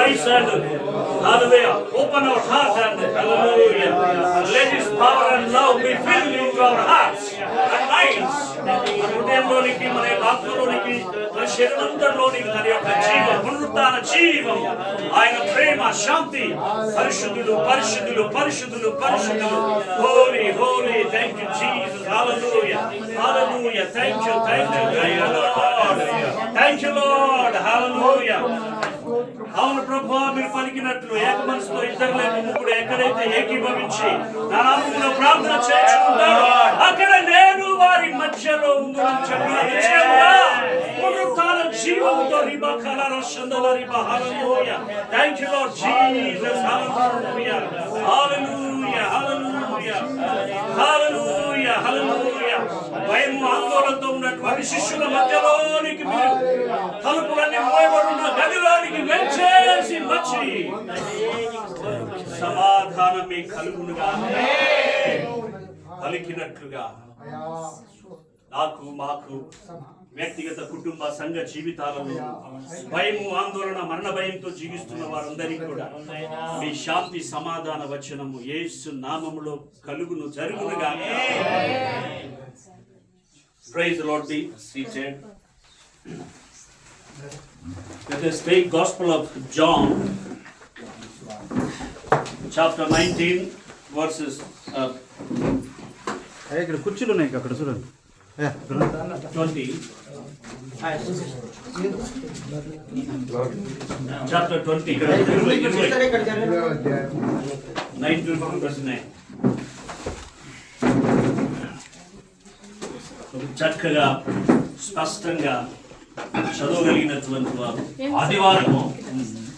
eyes and hallelujah, open our heart and hallelujah, let His power and love be filled into our hearts and minds. హృదయంలోనికి మన యొక్క ఆత్మలోనికి మన శరీరంలోనికి తన యొక్క జీవం పునరుత్థాన జీవం ఆయన ప్రేమ శాంతి పరిశుద్ధులు పరిశుద్ధులు పరిశుద్ధులు పరిశుద్ధులు holy holy thank you Jesus hallelujah hallelujah thank you thank you Lord hallelujah. అవును ప్రభువా, మీరు పలికినట్లు ఏక మనసుతో ఇద్దరు లేక ముగ్గురు ఎక్కడైతే ఏకీభవించి నా నామములో ప్రార్థన చేయించుకుంటారో అక్కడ నేను వారి మధ్యలో ఉందని చెప్పిన పునరుత్థాన జీవముతో రిబా కలర షందల రిబా hallelujah. Thank you Lord Jesus hallelujah hallelujah hallelujah hallelujah hallelujah. భయము ఆందోళనతో ఉన్నటువంటి శిష్యుల మధ్యలోనికి మీరు తలుపులన్నీ మూయబడి ఉన్న గదిలోనికి వెంచేసి వచ్చి సమాధానమే కలుగునుగా పలికినట్లుగా నాకు మాకు వ్యక్తిగత కుటుంబ సంఘ జీవితాలలో భయము ఆందోళన మరణ భయంతో జీవిస్తున్న వారందరికీ కూడా మీ శాంతి సమాధాన వచనము యేసు నామములో కలుగును జరుగునుగా. Praise the Lord, be seated. Let us take Gospel of John, chapter 19, verses ఇక్కడ కుర్చీలు ఉన్నాయి అక్కడ చూడండి 20. Chapter 20. 9:9. చక్కగా స్పష్టంగా చదవగలిగినటువంటి వారు. ఆదివారము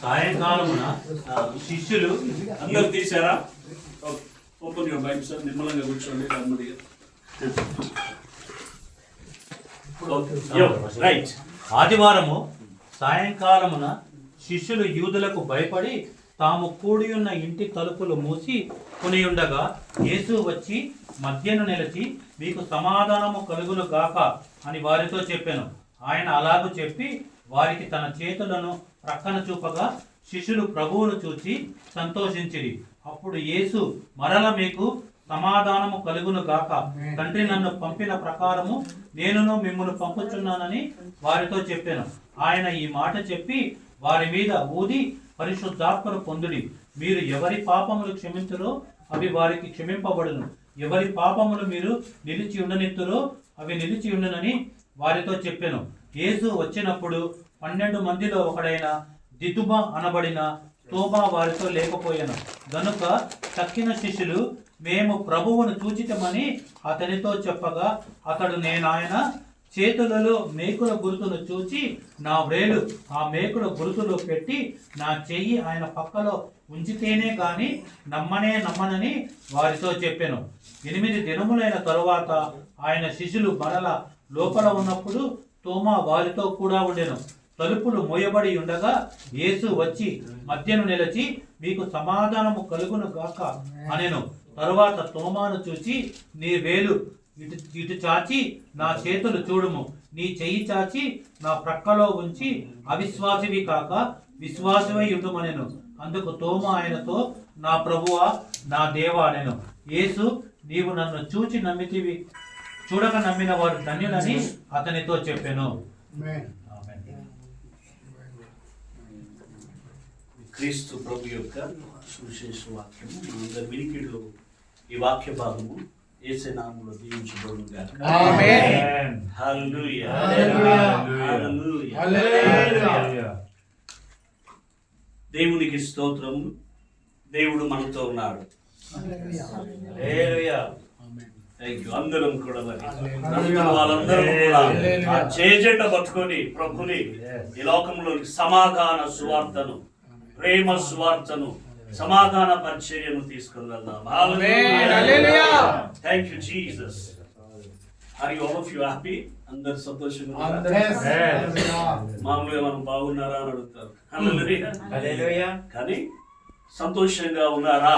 సాయంకాలమున శిష్యులు అందరూ తీసారా? ఓపెన్ యువర్ బైబిల్ సార్, నిమ్మలంగా కూర్చోండి. రైట్. ఆదివారము సాయంకాలమున శిష్యులు యూదులకు భయపడి తాము కూడి ఉన్న ఇంటి తలుపులు మూసి కొనియుండగా యేసు వచ్చి మధ్యను నిలిచి మీకు సమాధానము కలుగును గాక అని వారితో చెప్పాను. ఆయన అలాగూ చెప్పి వారికి తన చేతులను ప్రక్కన చూపగా శిష్యులు ప్రభువును చూచి సంతోషించిరి. అప్పుడు యేసు మరల మీకు సమాధానము కలుగును గాక, తండ్రి నన్ను పంపిన ప్రకారము నేనును మిమ్మును పంపుచున్నానని వారితో చెప్పాను. ఆయన ఈ మాట చెప్పి వారి మీద ఊది పరిశుద్ధాత్మను పొందుడి. మీరు ఎవరి పాపములు క్షమించురో అవి వారికి క్షమింపబడును, ఎవరి పాపములు మీరు నిలిచి ఉండనిత్తురో అవి నిలిచి ఉండునని వారితో చెప్పాను. యేసు వచ్చినప్పుడు 12 మందిలో ఒకడైన దిదుమ అనబడిన తోమా వారితో లేకపోయాను. గనుక తక్కిన శిష్యులు మేము ప్రభువును చూచితమని అతనితో చెప్పగా అతడు నేనాయన చేతులలో మేకుల గుర్తును చూచి నా వ్రేలు ఆ మేకుల గుర్తులో పెట్టి నా చెయ్యి ఆయన పక్కలో ఉంచితేనే గాని నమ్మనని వారితో చెప్పాను. 8 దినములైన తరువాత ఆయన శిష్యులు మరల లోపల ఉన్నప్పుడు తోమా వారితో కూడా ఉండెను. తలుపులు మోయబడి ఉండగా యేసు వచ్చి మధ్యను నిలిచి మీకు సమాధానము కలుగును గాక అనెను. తరువాత తోమాను చూచి నీ వేలు ఇటు చాచి నా చేతులు చూడుము, నీ చెయ్యి చాచి నా ప్రక్కలో ఉంచి అవిశ్వాసివి కాక విశ్వాసమై ఉండుమనెను. అందుకు తోమా ఆయనతో నా ప్రభువా నా దేవా అనెను. యేసు నీవు నన్ను చూచి నమ్మితివి, చూడక నమ్మిన వారు ధన్యులని అతనితో చెప్పెను. క్రీస్తు ప్రభు యొక్క సువిశేష వాక్యము మనందరి వినికిడిలో ఈ వాక్య భాగము యేసు నామములో దీవించబడుగాక. ఆమేన్. హల్లెలూయా హల్లెలూయా హల్లెలూయా. దేవునికి స్తోత్రము. దేవుడు మనతో ఉన్నాడు. హల్లెలూయా. Thank you. అందరం కూడా వాళ్ళందరూ కూడా ఆ చేజెండ పట్టుకొని ప్రభుని ఈ లోకంలో సమాధాన సువార్తను, ప్రేమ సువార్తను, సమాధాన పరిచర్యను తీసుకుని వెళ్దాం. Thank you Jesus. Are you all of you happy? అందరు సంతోషంగా మామూలుగా మనం బాగున్నారా అని అడుగుతారు. హల్లెలూయా. కానీ సంతోషంగా ఉన్నారా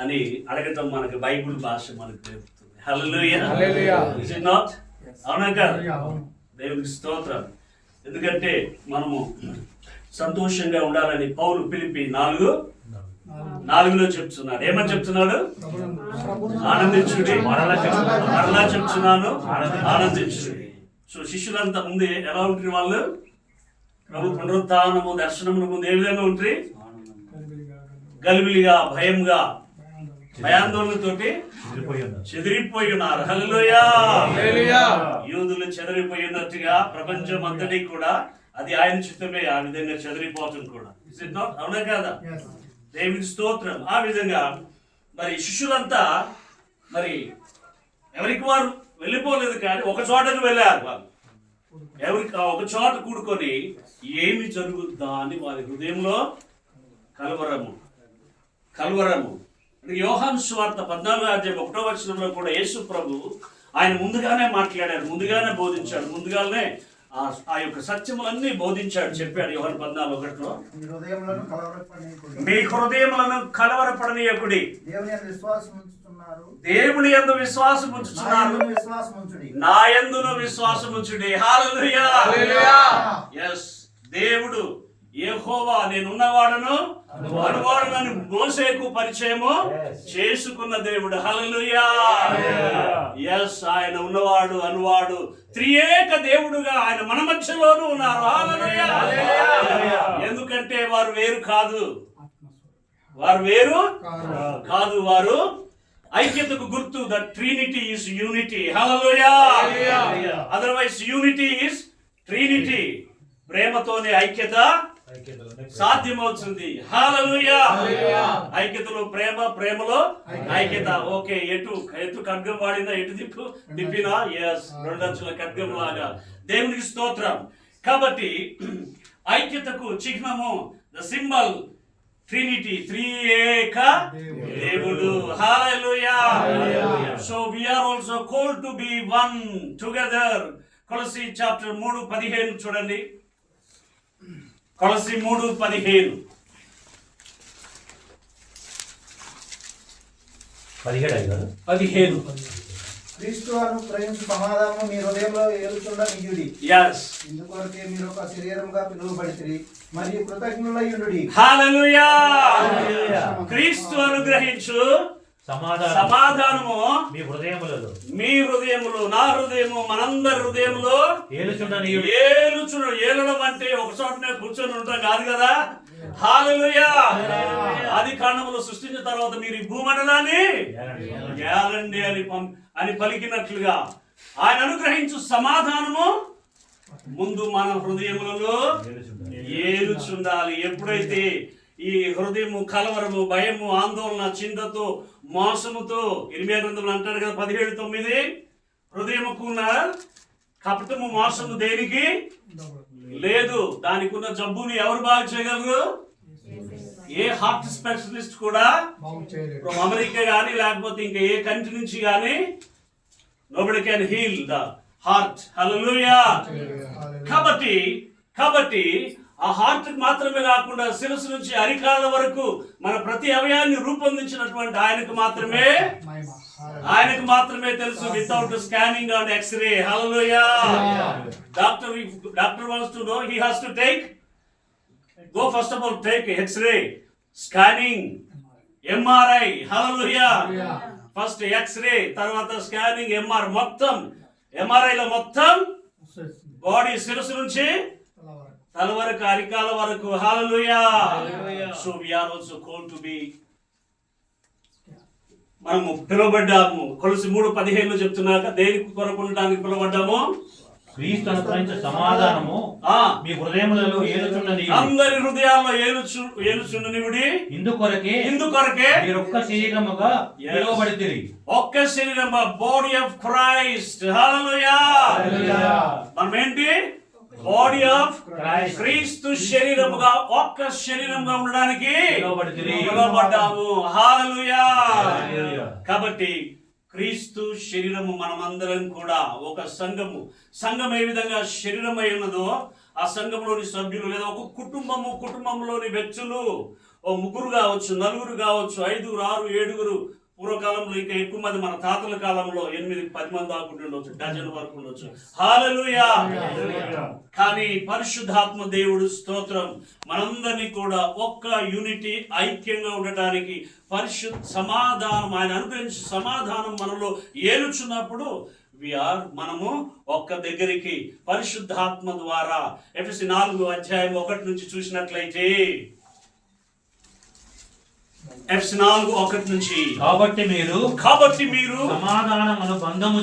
అని అడగటం మనకి బైబిల్ భాష మనకు నేర్పుతుంది. హల్లెలూయా. Is it not? అవునా కదా? దేవునికి స్తోత్రం. ఎందుకంటే మనము సంతోషంగా ఉండాలని పౌలు ఫిలిప్పీ 4:4లో చెప్తున్నాడు. ఏమని చెప్తున్నాడు? ఆనందించుడి. మరలా చెప్తున్నాను, ఆనందించుడి. సో శిష్యులంతా ముందు ఎలా ఉంటారు? వాళ్ళు ప్రభు పునరుత్థానము దర్శనముల ముందు ఏ విధంగా ఉంటారు? గలిబిలిగా, భయంగా, భయాందోళనతోటి చెదిరిపోయి ఉన్నారు. హల్లెలూయా. యూదులు చెదిరిపోయి ఉన్నట్టుగా ప్రపంచం అంతటి కూడా అది ఆయన చిత్తమే ఆ విధంగా చెదిరిపోవటం కూడా. Is it not? అవునా కాదా? దేవుని స్తోత్రం. ఆ విధంగా మరి శిష్యులంతా మరి ఎవరికి వారు వెళ్ళిపోలేదు, కానీ ఒక చోటకు వెళ్ళారు. వాళ్ళు ఎవరికి ఒక చోట కూడుకొని ఏమి జరుగుద్దా అని వారి హృదయంలో కలవరము. యోహాను సువార్త 14:1 కూడా యేసు ప్రభు ఆయన ముందుగానే మాట్లాడారు, ముందుగానే బోధించాడు, ముందుగానే ఆ యొక్క సత్యములన్నీ బోధించాడు, చెప్పాడు. యోహాను 14:1 మీ హృదయములను కలవరపడనీయకుడి, దేవుని యందు విశ్వాసం ఉంచుచున్నారు, నా యందును విశ్వాసం ఉంచుడి. హల్లెలూయా. yes, దేవుడు యెహోవా నేనున్నవాడను అనువాడనని మోసేకు పరిచయము చేసుకున్న దేవుడు. హల్లెలూయా. yes, ఆయన ఉన్నవాడు అనువాడు త్రియేక దేవుడుగా ఆయన మన మధ్యలోనూ ఉన్నారు. హల్లెలూయా. ఎందుకంటే వారు వేరు కాదు, వారు ఐక్యతకు గుర్తు. The Trinity is unity. Hallelujah. Otherwise unity is Trinity. ప్రేమతోనే ఐక్యత సాధ్యమవుతుంది. హల్లెలూయా. ఐక్యతలో ప్రేమ, ప్రేమలో ఐక్యత. ఓకే, ఎటు ఖడ్గం వాడినా, ఎటు తిప్పినా ఎస్, 2 అంచుల ఖడ్గం లాగా. దేవునికి స్తోత్రం. కాబట్టి ఐక్యతకు చిహ్నము, ద సింబల్ ట్రినిటీ, త్రియేక దేవుడు. Hallelujah. So we are also called to be one together. కొలస్సీ చాప్టర్ 3:15 చూడండి. కొలస్సీ 3:15. 15. క్రీస్తు అనుగ్రహించు సమాధానము మీ హృదయంలో ఏలుచుండనియుడి. yes, ఇందుకొరకే మీరు ఒక శరీరముగా పిలువబడితిరి మరియు కృతజ్ఞులయ్యుండుడి. హల్లెలూయా. క్రీస్తు అనుగ్రహించు సమాధానము మీ హృదయములో, నా హృదయము, మనందరి హృదయములో ఏలుచుండడం అంటే ఒక చోటనే కూర్చొని ఉంటాం కాదు కదా. హల్లెలూయా. ఆది కాండములో సృష్టించిన తర్వాత మీరు ఈ భూమండలాన్ని ఏలండి అని పలికినట్లుగా ఆయన అనుగ్రహించు సమాధానము ముందు మన హృదయములలో ఏలుచుండాలి. ఎప్పుడైతే ఈ హృదయము కలవరము, భయము, ఆందోళన, చింతతో, మోసముతో, ఇర్మియా గ్రంథంలో అంటాడు కదా 17:9, హృదయముకున్న కపటము, మోసము దేనికి లేదు. దానికి ఉన్న జబ్బుని ఎవరు బాగు చేయగలరు? ఏ హార్ట్ స్పెషలిస్ట్ కూడా అమెరికా కానీ లేకపోతే ఇంకా ఏ కంట్రీ నుంచి కానీ nobody can heal the heart. హల్లెలూయా. కాబట్టి ఆ హార్ట్ మాత్రమే కాకుండా శిరస్సు నుంచి అరికాల వరకు మన ప్రతి అవయాన్ని రూపొందించినటువంటి ఆయనకు మాత్రమే తెలుసు. Without scanning and x-ray. Hallelujah. Doctor wants to know, he has to go first of all take x-ray, scanning, MRI. Hallelujah. First x ray, తర్వాత స్కానింగ్, MRI, మొత్తం MRI లో మొత్తం బాడీ శిరస్సు నుంచి తల వరకు, అరికాల వరకు. Hallelujah. So we are also called to be, మనము పిలువబడ్డాము. కొలస్సీ 3:15 చెప్తున్నాక దేనికి కొరకు ఉండడానికి పిలువబడ్డాము? క్రీస్తు అనుగ్రహించే సమాధానము మీ హృదయములలో ఏలుచున్నది, అందరి హృదయాల్లో ఏలుచున్ననివిడి. ఇందుకొరకే మీరు ఒక్క శరీరముగా పిలువబడితిరి. ఒక్క శరీరము, బాడీ ఆఫ్ క్రైస్ట్. హల్లెలూయా. మనం ఏంటి? బాడీ ఆఫ్ క్రీస్తు శరీరముగా, ఒక్క శరీరంగా ఉండడానికి పిలువబడ్డాము. హల్లెలూయా. కాబట్టి క్రీస్తు శరీరము, మనమందరం కూడా ఒక సంఘం ఏ విధంగా శరీరమై ఉన్నదో, ఆ సంఘంలోని సభ్యులు లేదా ఒక కుటుంబంలోని వ్యక్తులు, 3 కావచ్చు, 4 కావచ్చు, 5, 6, 7 పూర్వకాలంలో ఇంకా ఎక్కువ మంది, మన తాతల కాలంలో 8-10 మంది దాకా ఉండొచ్చు, డజన్ వరకు ఉండొచ్చు. హల్లెలూయా. కానీ పరిశుద్ధాత్మ దేవుడు స్తోత్రం మనందరినీ కూడా ఒక్క యూనిటీ, ఐక్యంగా ఉండటానికి సమాధానం, ఆయన అనుగ్రహించిన సమాధానం మనలో ఏలుచున్నప్పుడు మనము ఒక్క దగ్గరికి పరిశుద్ధాత్మ ద్వారా ఎఫెసీ 4:1 నుంచి చూసినట్లయితే, ఎఫెసీ 4:1 నుంచి, కాబట్టి మీరు సమాధానమును బంధము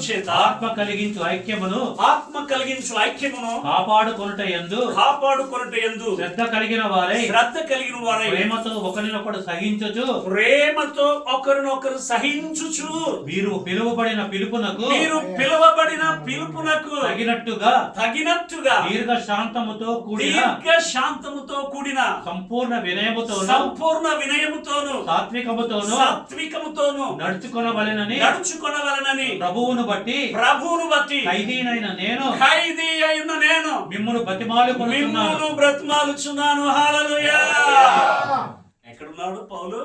చేత ఆత్మ కలిగించు ఐక్యమును కాపాడుకొనుటయందు శ్రద్ధ కలిగిన వారై ప్రేమతో ఒకరినొకరు సహించుచు మీరు పిలువబడిన పిలుపునకు తగినట్టుగా దీర్ఘ శాంతముతో కూడిన సంపూర్ణ వినయముతోను సాత్వికముతోను నడుచుకొనవలెనని ప్రభువును బట్టి ఖైదీనైన నేను మిమ్మును బ్రతిమాలుచున్నాను. హల్లెలూయా. ఎక్కడున్నాడు పౌలు?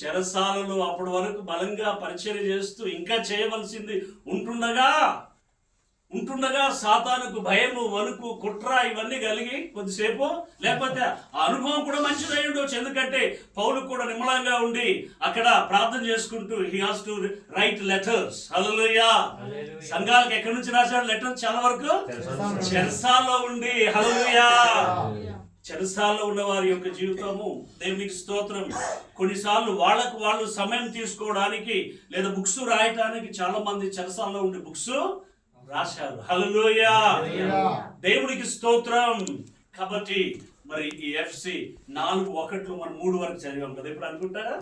చెరసాలలో. అప్పటి వరకు బలంగా పరిచర్య చేస్తూ ఇంకా చేయవలసింది ఉంటుండగా సాతానుకు భయము, వణుకు, కుట్ర ఇవన్నీ కలిగి కొద్దిసేపు, లేకపోతే ఆ అనుభవం కూడా మంచిదై ఉండొచ్చు. ఎందుకంటే పౌలు కూడా నిమ్మలంగా ఉండి అక్కడ ప్రార్థన చేసుకుంటూ he has to write letters. Hallelujah. సంఘాలకు ఎక్కడి నుంచి రాశాడు లెటర్స్? చాలా వరకు చెరసాల్లో ఉండి. హల్లెలూయా. చెరసాల్లో ఉన్న వారి యొక్క జీవితము దేవునికి స్తోత్రం. కొన్నిసార్లు వాళ్ళు సమయం తీసుకోవడానికి లేదా బుక్స్ రాయటానికి చాలా మంది చెరసాల్లో ఉండి బుక్స్ రాశారు. హల్లెలూయా. దేవునికి స్తోత్రం. కాబట్టి మరి ఈ ఎఫ్సి 4:1 మనం 3 వరకు చదివాం కదా, ఇప్పుడు అనుకుంటారా?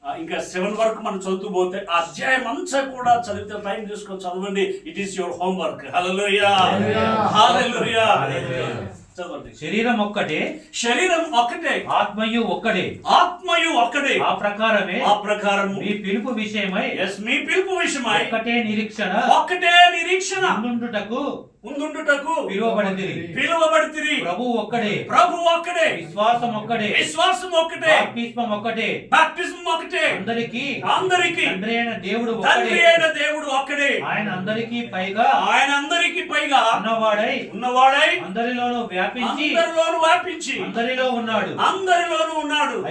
ఇంకా 7 వరకు మనం చదువుతూ పోతే అధ్యాయం అంతా కూడా చదివితే టైం తీసుకొని చదవండి. It is your homework. Hallelujah. Hallelujah. శరీరం ఒక్కటే, ఆత్మయు ఒక్కడే. ఆ ప్రకారమే మీ పిలుపు విషయమై ఒక్కటే నిరీక్షణ ముందుండుటకు పిలువబడితిరి. ప్రభువు ఒక్కడే, విశ్వాసం ఒక్కటే, బాప్తిస్మం ఒక్కటే, అందరికీ తండ్రి అయిన దేవుడు ఒక్కడే. ఆయన అందరికీ పైగా ఉన్నవాడై అందరిలోనూ వ్యాపించి అందరిలో ఉన్నాడు.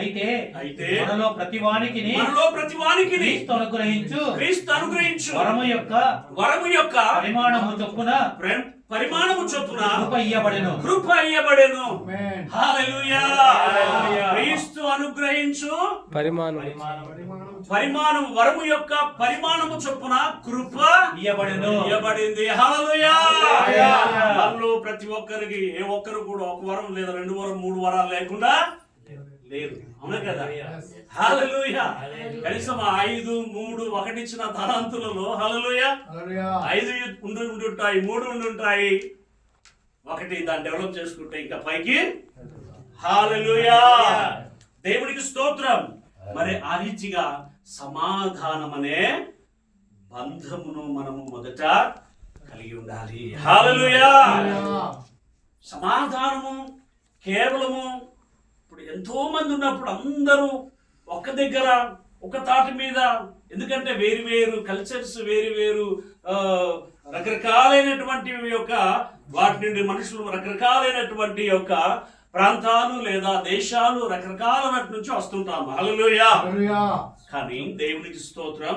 అయితే మనలో ప్రతివానికి క్రీస్తు అనుగ్రహించు వరము యొక్క పరిమాణము చొప్పున కృప ఇయ్యబడెను. హల్లెలూయా. క్రీస్తు అనుగ్రహించు పరిమాణం, వరము యొక్క పరిమాణము చొప్పున కృప ఇయ్యబడింది. హల్లెలూయా. మనలో ప్రతి ఒక్కరికి ఏ ఒక్కరు కూడా ఒక వరం లేదా 2 వరం 3 వరాలు లేకుండా లేదు. అవునా కదా? హల్లెలూయా. కనీసం 5, 3, 1 ఇచ్చిన తలాంతులలో హల్లెలూయా 5 ఉండుంటాయి, 3 ఉండుంటాయి, 1 దాన్ని డెవలప్ చేసుకుంటే ఇంకా పైకి. హల్లెలూయా. దేవునికి స్తోత్రం. మరి ఆ రీతిగా సమాధానం అనే బంధమును మనము మొదట కలిగి ఉండాలి. హల్లెలూయా. సమాధానము కేవలము ఇప్పుడు ఎంతో మంది ఉన్నప్పుడు అందరూ ఒక్క దగ్గర ఒక తాటి మీద, ఎందుకంటే వేరు కల్చర్స్, వేరు రకరకాలైనటువంటి యొక్క వాటి నుండి మనుషులు రకరకాలైనటువంటి యొక్క ప్రాంతాలు లేదా దేశాలు రకరకాల వాటి నుంచి వస్తుంటాము. హల్లెలూయా. కానీ దేవునికి స్తోత్రం.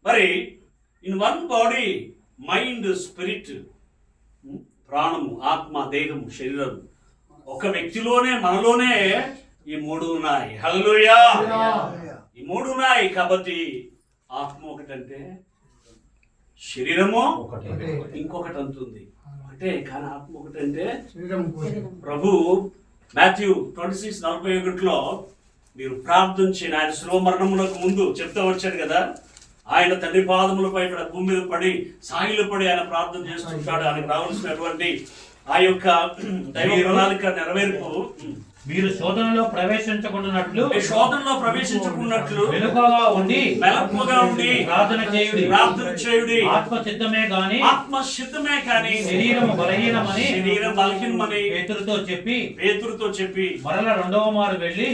మరి in one body, mind, spirit, ప్రాణము, ఆత్మ, దేహము, శరీరం, ఒక వ్యక్తిలోనే మనలోనే ఈ 3 ఉన్నాయి. హల్లెలూయా. ఈ 3 ఉన్నాయి. కాబట్టి ఆత్మ ఒకటంటే శరీరము ఇంకొకటి అంటుంది అంటే, కానీ ఆత్మ ఒకటంటే ప్రభు మాథ్యూ 26:41 మీరు ప్రార్థన చేయండి. ఆయన శిలువ మరణమునకు ముందు చెప్తా వచ్చాడు కదా, ఆయన తండ్రి పాదములపై ఇక్కడ భూమి మీద పడి సాగిలు పడి ఆయన ప్రార్థన చేస్తుంటాడు. ఆయనకు రావాల్సినటువంటి ఆ యొక్క దైవ ప్రణాళిక నెరవేర్పు మీరు శోధనలో ప్రవేశించకుండానట్లు ఈ శోధనలో ప్రవేశించుకున్నట్లు వెనుకగా ఉండి మెలకువగా ఉండి ప్రార్థన చేయుడి. ప్రార్థన చేయుడి. ఆత్మ సిద్ధమే గాని ఆత్మ సిద్ధమే కానీ శరీరము బలహీనమని శరీరం బలహీనమని పేతురుతో చెప్పి మరలా రెండవ మారు వెళ్ళి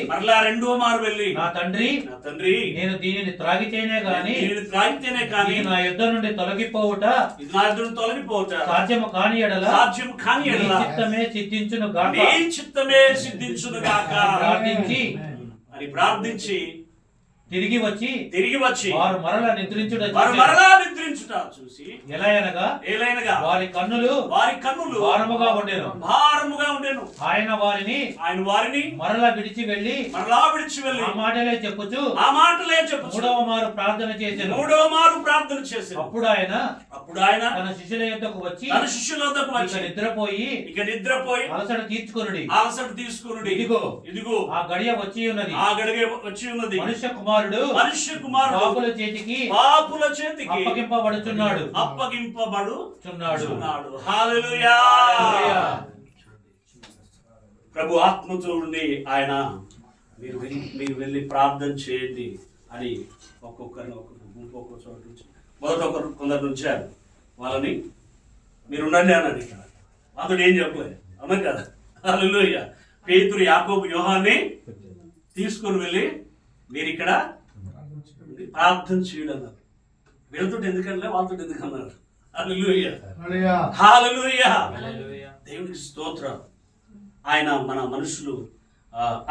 నా తండ్రి నా తండ్రి నేను దీనిని త్రాగితేనే గాని దీనిని త్రాగితేనే కానీ ఇది నా యుద్ధ నుండి తొలగిపోవుట ఇది నా ఎదురు తొలగిపోవుట సాధ్యము కాని ఎడల సాధ్యం కాని నీ ఎడల చిత్తమే సిద్ధించును గాక నీ చిత్తమే సిద్ధించును గాక అని ప్రార్థించి తిరిగి వచ్చి వారు మరల నిద్రించుట చూసి ఏలైనగా వారి కన్నులు భారముగా ఉండెను. ఆయన వారిని మరలా విడిచి వెళ్ళి ఆ మాటలే చెప్పుచు మూడవ మారు ప్రార్థన చేసెను. అప్పుడు ఆయన తన శిష్యుల యొద్దకు వచ్చి ఇక నిద్రపోయి అలసట తీర్చుకొనుడి. ఇదిగో ఆ గడియ వచ్చి ఉన్నది. మనుష్య కుమారుడు పాపుల చేతికి అప్పగింపబడుచున్నాడు. హల్లెలూయా. ప్రభు ఆత్మతో ఉండి ఆయన మీరు వెళ్ళి ప్రార్థన చేయండి అని ఒక్కొక్కరిని ఒక్కొక్క చోట నుంచి మొదట కొందరు ఉంచారు. వాళ్ళని మీరు ఉండండి అన్నాడు. ఇక్కడ అతడు ఏం చెప్పలేదు, అవునా కదా? హల్లెలూయా. పేతురు, యాకోబు, యోహాన్ని తీసుకొని వెళ్ళి మీరు ఇక్కడ ప్రార్థన చేయడం అన్నారు. వీళ్ళతో ఎందుకన్నా వాళ్ళతో ఎందుకన్నారు? హల్లెలూయా. హల్లెలూయా. దేవునికి స్తోత్రం. ఆయన మన మనుషులు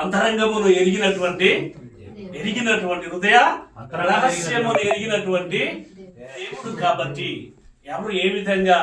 అంతరంగమును ఎరిగినటువంటి హృదయ రహస్యమును ఎరిగినటువంటి దేవుడు కాబట్టి ఎవరు ఏ విధంగా